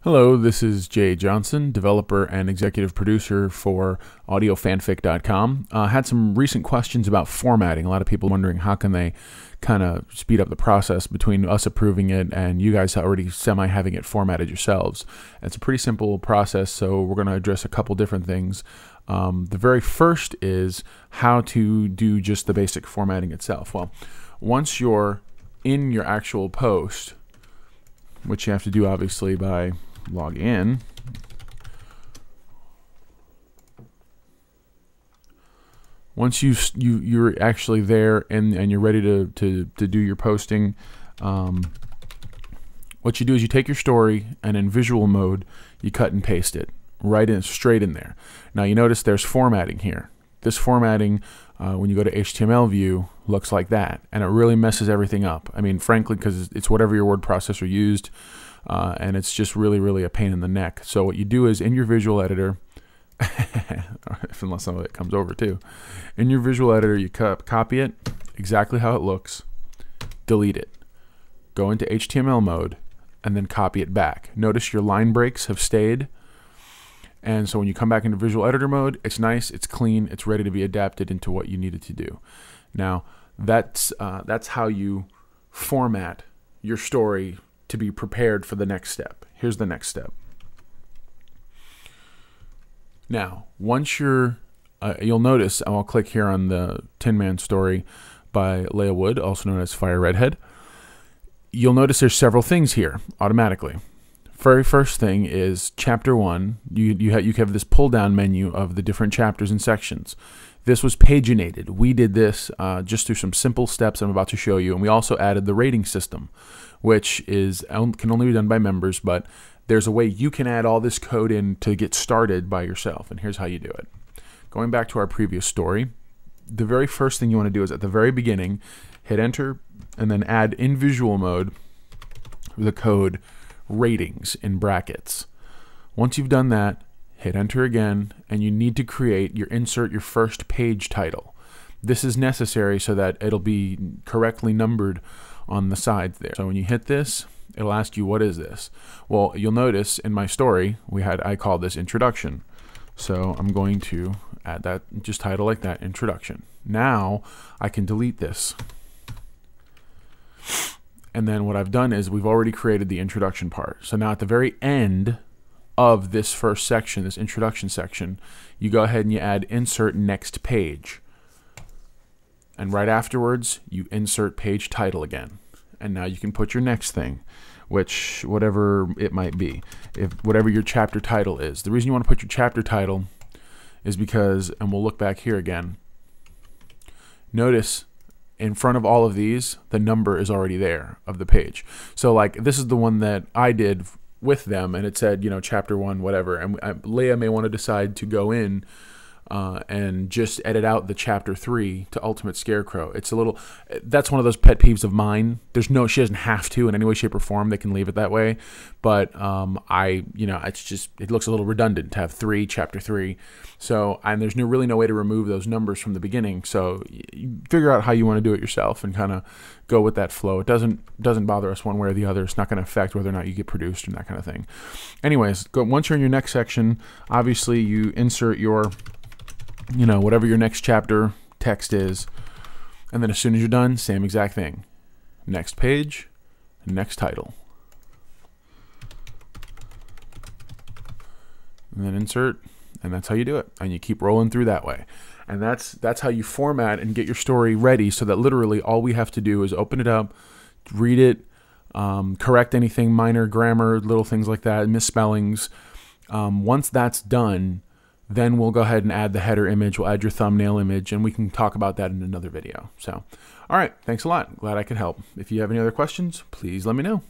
Hello, this is Jay Johnson, developer and executive producer for AudioFanFic.com. Had some recent questions about formatting. A lot of people wondering how can they kind of speed up the process between us approving it and you guys already having it formatted yourselves. It's a pretty simple process, so we're going to address a couple different things. The very first is how to do just the basic formatting itself. Well, once you're in your actual post, which you have to do obviously by log in. Once you're actually there and you're ready to do your posting, what you do is you take your story and in visual mode you cut and paste it straight in there. Now you notice there's formatting here. This formatting, when you go to HTML view, looks like that, and it really messes everything up. I mean, frankly, because it's whatever your word processor used, and it's just really a pain in the neck. So what you do is in your visual editor, unless some of it comes over too, in your visual editor you copy it exactly how it looks, delete it, go into HTML mode, and then copy it back. Notice your line breaks have stayed. And so when you come back into visual editor mode, it's nice, it's clean, it's ready to be adapted into what you needed to do. Now, that's how you format your story to be prepared for the next step. Here's the next step. Now, once you'll notice, and I'll click here on the Tin Man story by Leah Wood, also known as Fire Redhead. You'll notice there's several things here automatically. Very first thing is chapter 1. You have this pull down menu of the different chapters and sections. This was paginated. We did this just through some simple steps I'm about to show you, and we also added the rating system, which can only be done by members, but there's a way you can add all this code in to get started by yourself, and here's how you do it. Going back to our previous story, the very first thing you want to do is at the very beginning, hit enter, and then add in visual mode the code ratings in brackets. Once you've done that, hit enter again, and you need to insert your first page title. This is necessary so that it'll be correctly numbered on the sides there. So when you hit this, it'll ask you, what is this? Well, you'll notice in my story I called this introduction. So I'm going to add that, just title like that, introduction. Now I can delete this. And then what I've done is we've already created the introduction part. So now at the very end of this first section, this introduction section, you go ahead and you add insert next page. And right afterwards, you insert page title again. And now you can put your next thing, whatever it might be, whatever your chapter title is. The reason you want to put your chapter title is because, and we'll look back here again, notice in front of all of these, the number is already there of the page. So like this is the one that I did with them, and it said, chapter 1, whatever. And Leah may want to decide to go in and just edit out the chapter 3 to Ultimate Scarecrow. That's one of those pet peeves of mine. She doesn't have to in any way, shape, or form. They can leave it that way. But it looks a little redundant to have chapter 3. So, and there's really no way to remove those numbers from the beginning. So you figure out how you want to do it yourself and kind of go with that flow. It doesn't bother us one way or the other. It's not going to affect whether or not you get produced and that kind of thing. Anyways, once you're in your next section, obviously you insert your whatever your next chapter text is, and then as soon as you're done, same exact thing. Next page, next title. And then insert, and that's how you do it. And you keep rolling through that way. And that's how you format and get your story ready, so that literally all we have to do is open it up, read it, correct anything, minor grammar, little things like that, misspellings. Once that's done, then we'll go ahead and add the header image, we'll add your thumbnail image, and we can talk about that in another video. So, all right, thanks a lot. Glad I could help. If you have any other questions, please let me know.